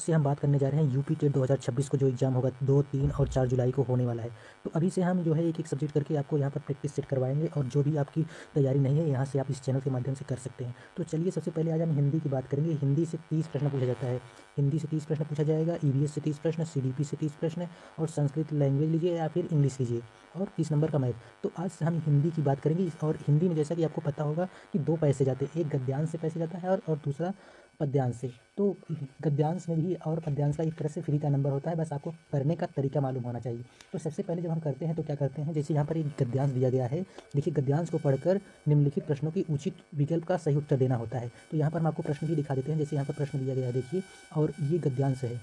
उससे हम बात करने जा रहे हैं यूपी टेट 2026 को जो एग्ज़ाम होगा 2, 3 और 4 जुलाई को होने वाला है। तो अभी से हम जो है एक-एक सब्जेक्ट करके आपको यहाँ पर प्रैक्टिस सेट करवाएँगे और जो भी आपकी तैयारी नहीं है यहाँ से आप इस चैनल के माध्यम से कर सकते हैं। तो चलिए सबसे पहले आज हम हिंदी की बात करेंगे। हिंदी से 30 प्रश्न पूछा जाता है। हिंदी से 30 प्रश्न पूछा जाएगा, ईवीएस से 30 प्रश्न, सीडीपी से 30 प्रश्न और संस्कृत लैंग्वेज लीजिए या फिर इंग्लिश लीजिए और 30 नंबर का मैथ। तो आज हम हिंदी की बात करेंगे और हिंदी में जैसा कि आपको पता होगा कि 2 पैसे जाते हैं, एक गद्यांश से पैसे जाता है और दूसरा पद्यांश से। तो गद्यांश में भी और पद्यांश का एक तरह से फ्री का नंबर होता है, बस आपको करने का तरीका मालूम होना चाहिए। तो सबसे पहले जब हम करते हैं तो क्या करते हैं, जैसे यहाँ पर एक गद्यांश दिया गया है, देखिए गद्यांश को पढ़कर निम्नलिखित प्रश्नों की उचित विकल्प का सही उत्तर देना होता है। तो यहाँ पर हम आपको प्रश्न भी दिखा देते हैं, जैसे यहाँ पर प्रश्न दिया गया है देखिए, और ये गद्यांश है,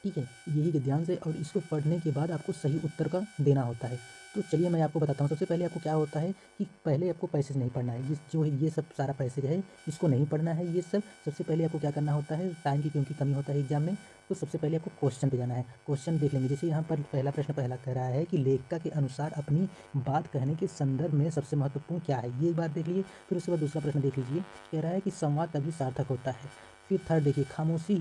ठीक है, यही गद्यांश है और इसको पढ़ने के बाद आपको सही उत्तर का देना होता है। तो चलिए मैं आपको बताता हूँ। सबसे पहले आपको क्या होता है कि पहले आपको पैसेज नहीं पढ़ना है, जो है ये सब सारा पैसेज है इसको नहीं पढ़ना है ये सब। सबसे पहले आपको क्या करना होता है, टाइम की क्योंकि कमी होता है एग्जाम में, तो सबसे पहले आपको क्वेश्चन पे जाना है। क्वेश्चन देख लेंगे, जैसे यहाँ पर पहला प्रश्न पहला कह रहा है कि लेखिका के अनुसार अपनी बात कहने के संदर्भ में सबसे महत्वपूर्ण क्या है, ये बात देख लीजिए। फिर उसके बाद दूसरा प्रश्न देख लीजिए, कह रहा है कि संवाद तभी सार्थक होता है। फिर थर्ड देखिए, खामोशी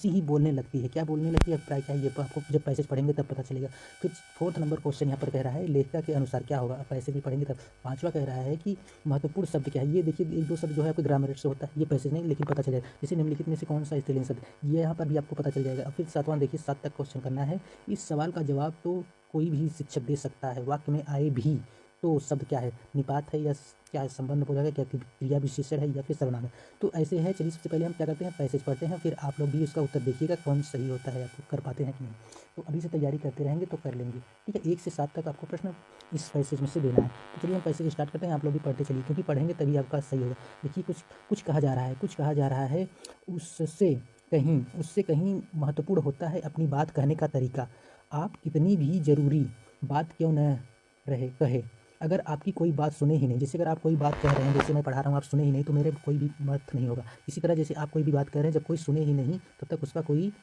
ही बोलने लगती है। क्या बोलने लगती है, अभिप्राय क्या है, ये तो आपको जब पैसेज पढ़ेंगे तब पता चलेगा। फिर फोर्थ नंबर क्वेश्चन यहाँ पर कह रहा है लेखिका के अनुसार क्या होगा, पैसेज भी पढ़ेंगे तब। पांचवा कह रहा है कि महत्वपूर्ण शब्द क्या है, ये देखिए एक दो शब्द जो है आपके ग्रामर से होता है, ये पैसेज नहीं लेकिन पता चलेगा। जैसे निम्नलिखित में से कौन सा स्त्रीलिंग शब्द, ये यहाँ पर भी आपको पता चल जाएगा। फिर सातवां देखिए, 7 तक क्वेश्चन करना है। इस सवाल का जवाब तो कोई भी शिक्षक दे सकता है, वाक्य में आए भी तो शब्द क्या है, निपात है या क्या है, संबंध बोला क्या क्रिया विशेषण है या फिर सर्वनाम है। तो ऐसे है। चलिए सबसे पहले हम क्या करते हैं, पैसेज पढ़ते हैं, फिर आप लोग भी उसका उत्तर देखिएगा कौन सही होता है, आपको कर पाते हैं कि नहीं। तो अभी से तैयारी करते रहेंगे तो कर लेंगे, ठीक है। 1 से 7 तक आपको प्रश्न इस पैसेज में से देना है। तो चलिए हम पैसेज स्टार्ट करते हैं, आप लोग भी पढ़ते चलिए क्योंकि पढ़ेंगे तभी आपका सही होगा। देखिए कुछ कहा जा रहा है, कुछ कहा जा रहा है, उससे कहीं महत्वपूर्ण होता है अपनी बात कहने का तरीका। आप कितनी भी ज़रूरी बात क्यों न कहे, अगर आपकी कोई बात सुने ही नहीं, जैसे अगर आप कोई बात कह रहे हैं, जैसे मैं पढ़ा रहा हूँ आप सुने ही नहीं, तो मेरे कोई भी अर्थ नहीं होगा। इसी तरह जैसे आप कोई भी बात कर रहे हैं, जब कोई सुने ही नहीं तब तक उसका कोई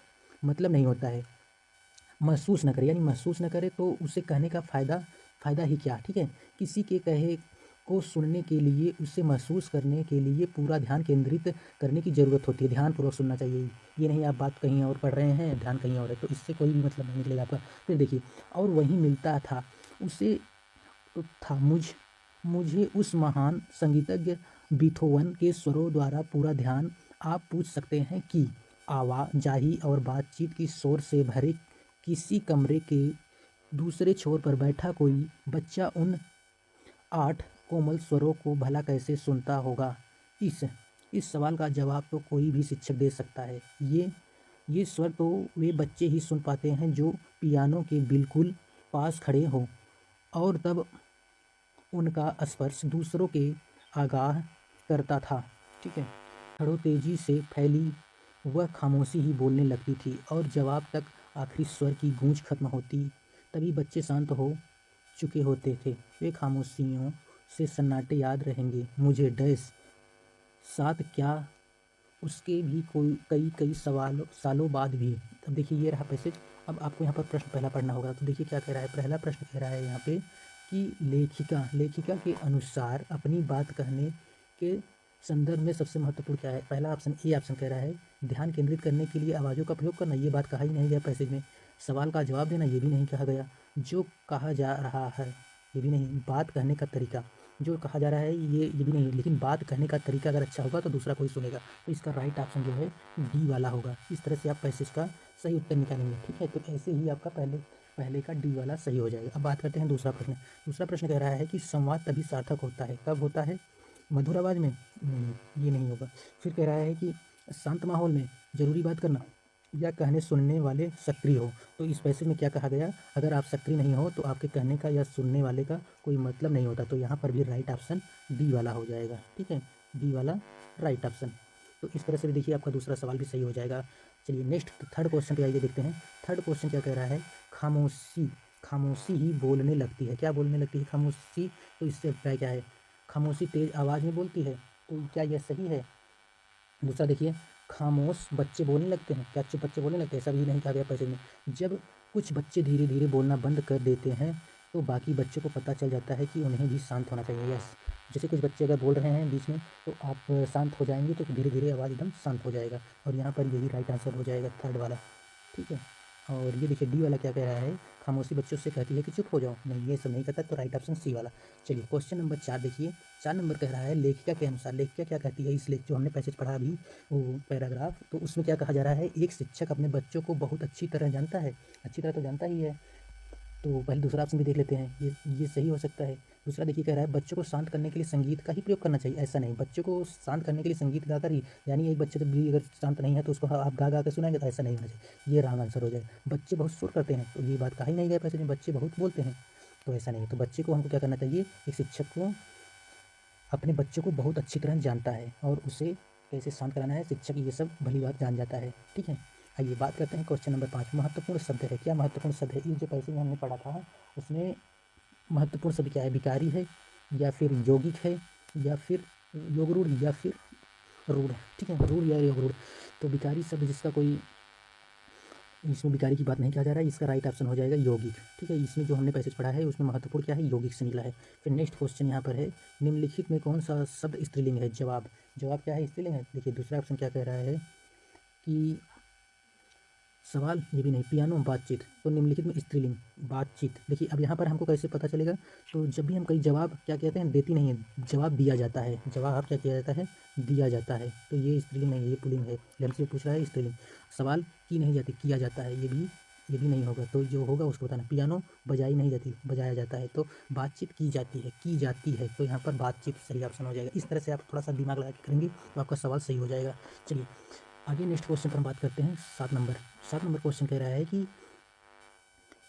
मतलब नहीं होता है। महसूस न करे, यानी महसूस न करे तो उसे कहने का फ़ायदा ही क्या, ठीक है। किसी के कहे को सुनने के लिए, उसे महसूस करने के लिए पूरा ध्यान केंद्रित करने की ज़रूरत होती है। ध्यानपूर्वक सुनना चाहिए, ये नहीं आप बात कहीं और पढ़ रहे हैं, ध्यान कहीं और है, तो इससे कोई भी मतलब नहीं निकलेगा आपका। फिर देखिए, और वही मिलता था उसे था मुझे उस महान संगीतज्ञ बीथोवन के स्वरों द्वारा पूरा ध्यान। आप पूछ सकते हैं कि आवाजाही और बातचीत की शोर से भरे किसी कमरे के दूसरे छोर पर बैठा कोई बच्चा उन 8 कोमल स्वरों को भला कैसे सुनता होगा। इस सवाल का जवाब तो कोई भी शिक्षक दे सकता है। ये स्वर तो वे बच्चे ही सुन पाते हैं जो पियानो के बिल्कुल पास खड़े हों, और तब उनका स्पर्श दूसरों के आगाह करता था, ठीक है। छड़ों तेजी से फैली वह खामोशी ही बोलने लगती थी और जवाब तक आखिरी स्वर की गूंज खत्म होती तभी बच्चे शांत हो चुके होते थे। वे खामोशियों से सन्नाटे याद रहेंगे मुझे डैश साथ क्या, उसके भी कई सालों बाद भी। अब देखिए ये रहा पैसेज। अब आपको यहाँ पर प्रश्न पहला पढ़ना होगा। तो देखिए क्या कह रहा है, पहला प्रश्न कह रहा है यहाँ पे कि लेखिका के अनुसार अपनी बात कहने के संदर्भ में सबसे महत्वपूर्ण क्या है। पहला ऑप्शन ए ऑप्शन कह रहा है ध्यान केंद्रित करने के लिए आवाज़ों का प्रयोग करना, ये बात कहा ही नहीं गया पैसेज में। सवाल का जवाब देना, ये भी नहीं कहा गया। जो कहा जा रहा है ये भी नहीं। बात कहने का तरीका, जो कहा जा रहा है ये भी नहीं, लेकिन बात कहने का तरीका अगर अच्छा होगा तो दूसरा कोई सुनेगा। तो इसका राइट ऑप्शन जो है डी वाला होगा। इस तरह से आप पैसेज का सही उत्तर निकालेंगे, ठीक है। तो ऐसे ही आपका पहले का डी वाला सही हो जाएगा। अब बात करते हैं दूसरा प्रश्न। दूसरा प्रश्न कह रहा है कि संवाद तभी सार्थक होता है, कब होता है, मधुर आवाज़ में, नहीं ये नहीं होगा। फिर कह रहा है कि शांत माहौल में ज़रूरी बात करना, या कहने सुनने वाले सक्रिय हो। तो इस पैसेज में क्या कहा गया, अगर आप सक्रिय नहीं हो तो आपके कहने का या सुनने वाले का कोई मतलब नहीं होता। तो यहाँ पर भी राइट ऑप्शन डी वाला हो जाएगा, ठीक है, डी वाला राइट ऑप्शन। तो इस तरह से भी देखिए आपका दूसरा सवाल भी सही हो जाएगा। चलिए नेक्स्ट थर्ड क्वेश्चन पे आइए देखते हैं। थर्ड क्वेश्चन क्या कह रहा है, खामोशी ही बोलने लगती है। क्या बोलने लगती है, खामोशी। तो इससे अभिप्राय क्या है, खामोशी तेज आवाज़ में बोलती है, तो क्या यह सही है। दूसरा देखिए, खामोश बच्चे बोलने लगते हैं, क्या चुप बच्चे बोलने लगते हैं, ऐसा भी नहीं कहा गया पैसेज में। जब कुछ बच्चे धीरे धीरे बोलना बंद कर देते हैं तो बाकी बच्चों को पता चल जाता है कि उन्हें भी शांत होना चाहिए। यस, जैसे कुछ बच्चे अगर बोल रहे हैं बीच में तो आप शांत हो जाएंगे तो धीरे धीरे आवाज़ एकदम शांत हो जाएगा, और यहाँ पर यही राइट आंसर हो जाएगा, थर्ड वाला। ठीक है। और ये देखिए डी वाला क्या कह रहा है, खामोशी बच्चों से कहती है कि चुप हो जाओ। नहीं, ये सब नहीं कहता, तो राइट ऑप्शन सी वाला। चलिए क्वेश्चन नंबर 4 देखिए। 4 नंबर कह रहा है, लेखिका के अनुसार, लेखिका क्या कहती है इस लेख जो हमने पैसेज पढ़ा अभी, वो पैराग्राफ, तो उसमें क्या कहा जा रहा है, एक शिक्षक अपने बच्चों को बहुत अच्छी तरह जानता है। अच्छी तरह तो जानता ही है, तो पहले दूसरा ऑप्शन भी देख लेते हैं, ये सही हो सकता है। दूसरा देखिए कह रहा है, बच्चों को शांत करने के लिए संगीत का ही प्रयोग करना चाहिए। ऐसा नहीं, बच्चों को शांत करने के लिए संगीत गाकर ही, यानी एक बच्चे जब भी अगर शांत नहीं है तो उसको आप गा गा के सुनाएंगे, तो ऐसा नहीं होना चाहिए, ये रॉन्ग आंसर हो जाएगा। बच्चे बहुत शोर करते हैं, तो ये बात कहा ही नहीं गया पैसे में, बच्चे बहुत बोलते हैं, तो ऐसा नहीं। तो बच्चे को हमको क्या करना चाहिए, एक शिक्षक को अपने बच्चों को बहुत अच्छी तरह जानता है और उसे कैसे शांत कराना है, शिक्षक ये सब भली बात जान जाता है। ठीक है। आइए बात करते हैं क्वेश्चन नंबर 5, महत्वपूर्ण शब्द है। क्या महत्वपूर्ण शब्द है, ये जो पैसे में हमने पढ़ा था उसमें महत्वपूर्ण शब्द क्या है, विकारी है या फिर यौगिक है या फिर योगरूढ़ या फिर रूढ़। ठीक है, रूढ़ या योगरूढ़। तो विकारी शब्द जिसका कोई, इसमें विकारी की बात नहीं कहा जा रहा है, इसका राइट ऑप्शन हो जाएगा यौगिक। ठीक है, इसमें जो हमने पैसेज पढ़ा है उसमें महत्वपूर्ण क्या है, यौगिक से मिला है। फिर नेक्स्ट क्वेश्चन यहाँ पर है, निम्नलिखित में कौन सा शब्द स्त्रीलिंग है। जवाब, जवाब क्या है, स्त्रीलिंग है। देखिए दूसरा ऑप्शन क्या कह रहा है कि सवाल, ये भी नहीं, पियानो बातचीत, तो निम्नलिखित में स्त्रीलिंग बातचीत। देखिए अब यहाँ पर हमको कैसे पता चलेगा, तो जब भी हम कहीं जवाब क्या कहते हैं, देती नहीं है, जवाब दिया जाता है, जवाब क्या किया जाता है, दिया जाता है, तो ये स्त्रीलिंग नहीं है, ये पुल्लिंग है। हमसे पूछ रहा है स्त्रीलिंग, सवाल की नहीं जाती, किया जाता है, ये भी नहीं होगा, तो जो होगा उसको बताना। पियानो बजाई नहीं जाती, बजाया जाता है, तो बातचीत की जाती है, तो यहाँ पर बातचीत सही ऑप्शन हो जाएगा। इस तरह से आप थोड़ा सा दिमाग लगा के करेंगे तो आपका सवाल सही हो जाएगा। चलिए आगे नेक्स्ट क्वेश्चन पर हम बात करते हैं। 7 नंबर क्वेश्चन कह रहा है कि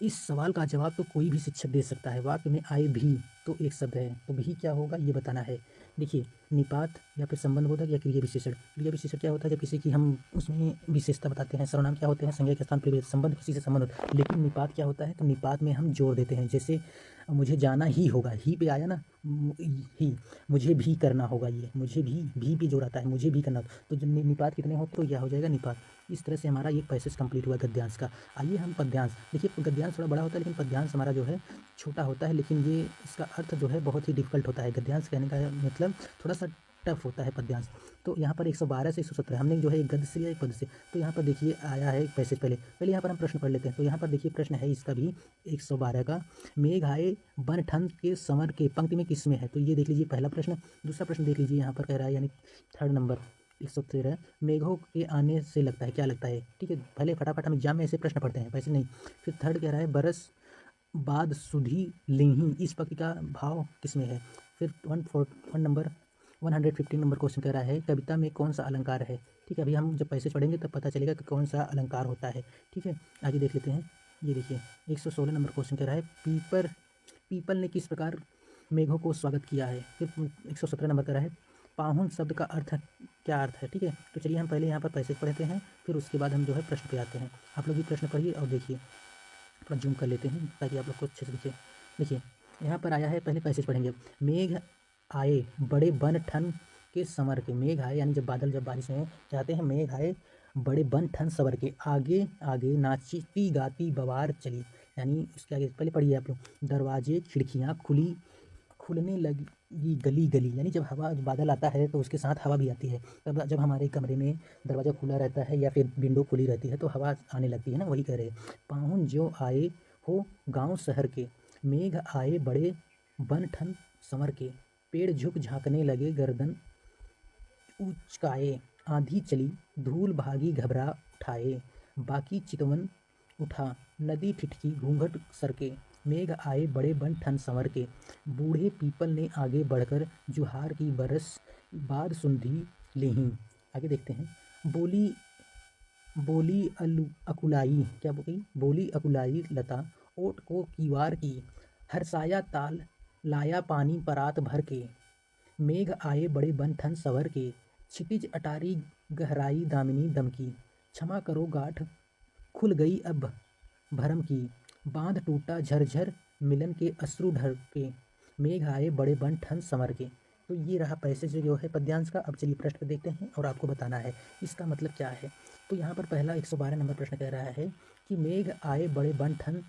इस सवाल का जवाब तो कोई भी शिक्षक दे सकता है। वाक्य में आए भी तो एक शब्द है, तो भी क्या होगा ये बताना है। देखिए निपात या फिर संबंधबोधक या क्रिया विशेषण। क्रिया विशेषण क्या होता है, जब किसी की हम उसमें विशेषता बताते हैं। सर्वनाम क्या होते हैं, संज्ञा के स्थान पर संबंध, किसी से संबंध होता है। लेकिन निपात क्या होता है, तो निपात में हम जोड़ देते हैं, जैसे मुझे जाना ही होगा, ही पे आया ना, ही, मुझे भी करना होगा, ये मुझे भी पे जोड़ आता है, मुझे भी करना, तो जब निपात कितने हो तो यह हो जाएगा निपात। इस तरह से हमारा ये पैसेज कंप्लीट हुआ गद्यांश का। आइए हम पद्यांश, देखिए गद्यांश थोड़ा बड़ा होता है लेकिन पद्यांश हमारा जो है छोटा होता है, लेकिन ये इसका अर्थ जो है बहुत ही डिफिकल्ट होता है। गद्यांश कहने का मतलब थोड़ा सा टफ होता है पद्यांश। तो यहाँ पर 112 से 117 हमने जो है एक गद्य से लिया एक पद से, तो यहाँ पर देखिए आया है एक पैसेज। पहले यहाँ पर हम प्रश्न पढ़ लेते हैं। तो यहाँ पर देखिए प्रश्न है इसका भी 112 का, मेघ आए बन ठन के संवर के, पंक्ति में किस में है, तो ये देख लीजिए पहला प्रश्न। दूसरा प्रश्न देख लीजिए यहाँ पर कह रहा है, यानी थर्ड नंबर 113, मेघों के आने से लगता है, क्या लगता है। ठीक है, पहले फटाफट हम एग्जाम में ऐसे प्रश्न पढ़ते हैं, वैसे नहीं। फिर थर्ड कह रहा है, बरस बाद सुधी लिही, इस पक्ष का भाव किसमें है। फिर 115 नंबर क्वेश्चन कह रहा है, कविता में कौन सा अलंकार है। ठीक है, अभी हम जब पैसेज पढ़ेंगे तब पता चलेगा कि कौन सा अलंकार होता है। ठीक है, आगे देख लेते हैं। ये देखिए 116 नंबर क्वेश्चन कह रहा है, पीपल ने किस प्रकार मेघों को स्वागत किया है। फिर 117 नंबर कह रहा है, पाहुन शब्द का अर्थ क्या अर्थ है। ठीक है, तो चलिए हम पहले यहाँ पर पैसेज पढ़ते हैं, फिर उसके बाद हम जो है प्रश्न पे आते हैं। आप लोग भी प्रश्न पढ़िए और देखिए, थोड़ा जूम कर लेते हैं ताकि आप लोग को अच्छे से दिखे। देखिए यहाँ पर आया है, पहले पैसेज पढ़ेंगे। मेघ आए बड़े बन ठन के संवर के, मेघ आए यानी जब बादल, जब बारिश में जाते हैं, मेघ आए बड़े बन ठन संवर के, आगे आगे नाचती गाती बवार चली, यानी उसके आगे पहले पढ़िए आप लोग। दरवाजे खिड़कियाँ खुलने लगी गली गली, यानी जब हवा, बादल आता है तो उसके साथ हवा भी आती है। तब जब हमारे कमरे में दरवाज़ा खुला रहता है या फिर विंडो खुली रहती है तो हवा आने लगती है ना, वही कह रहे हैं। पाहुन जो आए हो गांव शहर के, मेघ आए बड़े बन ठन संवर के, पेड़ झुक झांकने लगे गर्दन उचकाए, आंधी चली धूल भागी घबरा उठाए, बाकी चितवन उठा नदी ठिठकी घूंघट सरके, मेघ आए बड़े बन ठन संवर के, बूढ़े पीपल ने आगे बढ़कर जुहार की बरस बाद सुंधी लेहीं। आगे देखते हैं। बोली बोली अकुलाई, क्या बोली, बोली अकुलाई लता, ओट को कीवार की, हरसाया ताल लाया पानी परात भर के, मेघ आए बड़े बन ठन सवर के, क्षितिज अटारी गहराई दामिनी दम की, क्षमा करो गाठ खुल गई अब भरम की, बांध टूटा झरझर मिलन के अश्रु ढर के, मेघ आए बड़े बन ठन संवर के। तो ये रहा पैसेज जो है पद्यांश का। अब चलिए प्रश्न देखते हैं और आपको बताना है इसका मतलब क्या है। तो यहाँ पर पहला 112 नंबर प्रश्न कह रहा है कि मेघ आए बड़े बन ठन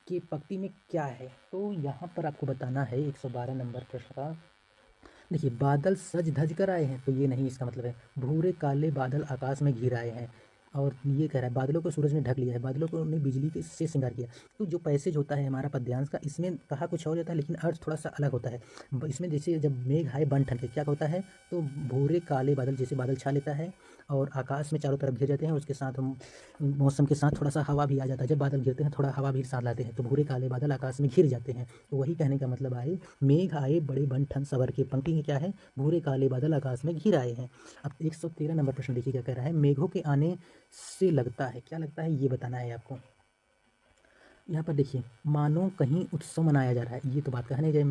कि पंक्ति में क्या है। तो यहाँ पर आपको बताना है 112 नंबर प्रश्न का। देखिए, बादल सज धज कर आए हैं, तो ये नहीं, इसका मतलब है भूरे काले बादल आकाश में घिर आए हैं। और ये कह रहा है बादलों को सूरज ने ढक लिया है, बादलों को ने बिजली के से श्रृंगार किया। तो जो पैसेज होता है हमारा पद्यांश का, इसमें कहा कुछ और जाता है लेकिन अर्थ थोड़ा सा अलग होता है। इसमें जैसे जब मेघ आए बन ठन के, क्या होता है, तो भूरे काले बादल जैसे बादल छा लेता है और आकाश में चारों तरफ घिर जाते हैं। उसके साथ हम मौसम के साथ थोड़ा सा हवा भी आ जाता है, जब बादल घिरते हैं थोड़ा हवा भी साथ लाते हैं, तो भूरे काले बादल आकाश में घिर जाते हैं। तो वही कहने का मतलब आए, मेघ आए बड़े बन ठन सवर के, पंक्ति में क्या है, भूरे काले बादल आकाश में घिर आए हैं। अब 113 नंबर प्रश्न देखिए क्या कह रहा है। मेघों के आने से लगता है, क्या लगता है ये बताना है आपको। यहाँ पर देखिए, मानो कहीं उत्सव मनाया जा रहा है, ये तो बात कहने जाए।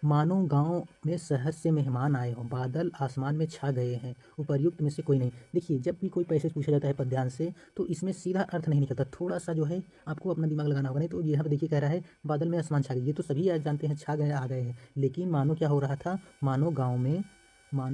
मानो गांव में शहर से मेहमान आए हों, बादल आसमान में छा गए हैं, उपर्युक्त में से कोई नहीं। देखिए, जब भी कोई पैसेज पूछा जाता है पद्यांश से, तो इसमें सीधा अर्थ नहीं निकलता, थोड़ा सा जो है आपको अपना दिमाग लगाना होगा। नहीं तो यहाँ पर देखिए कह रहा है बादल में आसमान छा गए, ये तो सभी जानते हैं छा गए आ गए हैं, लेकिन मानो क्या हो रहा था, मानो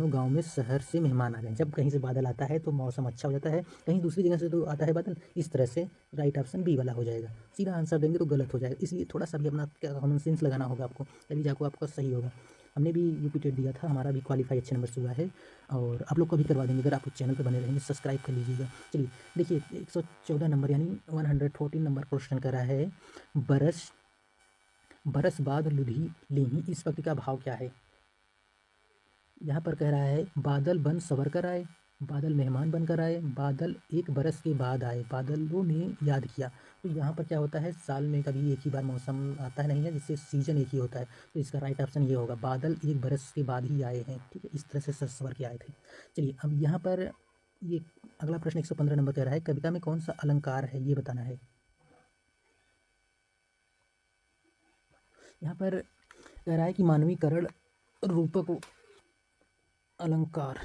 गांव में शहर से मेहमान आ गए। जब कहीं से बादल आता है तो मौसम अच्छा हो जाता है, कहीं दूसरी जगह से तो आता है बादल, इस तरह से राइट ऑप्शन बी वाला हो जाएगा। सीधा आंसर देंगे तो गलत हो जाएगा, इसलिए थोड़ा सा भी अपना कॉमन सेंस लगाना होगा आपको, तभी जाकर आपका सही होगा। हमने भी यूपी टेट दिया था, हमारा भी क्वालिफाई अच्छे नंबर से हुआ है, और आप लोग को भी करवा देंगे अगर आप चैनल पर बने रहेंगे, सब्सक्राइब कर लीजिएगा। चलिए देखिए, 114 नंबर यानी 114 नंबर क्वेश्चन करा है, बरस बरस बाद लुधी लीही, इस वक्त का भाव क्या है। यहाँ पर कह रहा है बादल बन सवर कर आए, बादल मेहमान बनकर आए, बादल एक बरस के बाद आए, बादलों ने याद किया। तो यहाँ पर क्या होता है, साल में कभी एक ही बार मौसम आता है, नहीं है, जिससे सीजन एक ही होता है। तो इसका राइट ऑप्शन ये होगा, बादल एक बरस के बाद ही आए हैं। ठीक है, इस तरह से सवर के आए थे। चलिए अब यहाँ पर ये अगला प्रश्न 115 नंबर कह रहा है, कविता में कौन सा अलंकार है ये बताना है। यहाँ पर कह रहा है कि मानवीकरण रूपक अलंकार,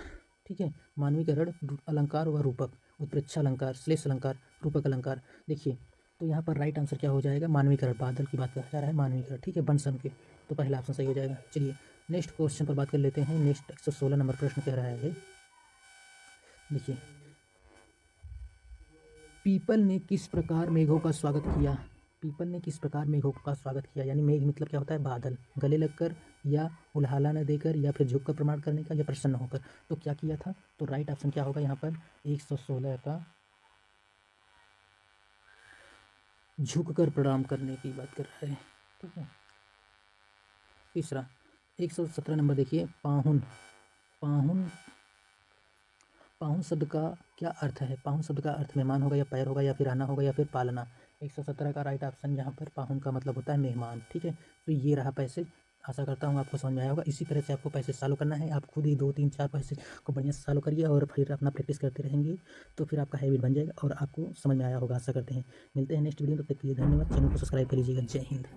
ठीक है, मानवीकरण अलंकार व रूपक, उत्प्रेक्षा अलंकार, श्लेष अलंकार, रूपक अलंकार। देखिए, तो यहाँ पर राइट आंसर क्या हो जाएगा, मानवीकरण, बादल की बात कहा जा रहा है, मानवीकरण, ठीक है, बन सम के, तो पहला ऑप्शन सही हो जाएगा। चलिए नेक्स्ट क्वेश्चन पर बात कर लेते हैं। नेक्स्ट 116 नंबर प्रश्न कह रहा है, देखिए, पीपल ने किस प्रकार मेघों का स्वागत किया। पीपल ने किस प्रकार मेघों का स्वागत किया, यानी मेघ मतलब क्या होता है, बादल, गले लगकर या उल्हाला न देकर या फिर झुककर प्रणाम करने का या प्रसन्न होकर। तो क्या किया था, तो राइट ऑप्शन क्या होगा यहाँ पर, 116 का झुककर प्रणाम करने की बात कर रहा है। ठीक है, तीसरा 117 नंबर देखिए, पाहुन, पाहुन, पाहुन शब्द का क्या अर्थ है। पाहुन शब्द का अर्थ मेहमान होगा या पैर होगा या फिर आना होगा या फिर पालना। 117 का राइट ऑप्शन यहाँ पर पाहुन का मतलब होता है मेहमान। ठीक है, तो ये रहा पैसेज, आशा करता हूँ आपको समझ में आया होगा। इसी तरह से आपको पैसेज फॉलो करना है, आप खुद ही 2 3 4 पैसेज को बढ़िया से फॉलो करिए और फिर अपना प्रैक्टिस करते रहेंगे, तो फिर आपका हैबिट बन जाएगा और आपको समझ में आया होगा, आशा करते हैं। मिलते हैं नेक्स्ट वीडियो में, तब तक के लिए धन्यवाद। चैनल को सब्सक्राइब कर लीजिएगा। जय हिंद।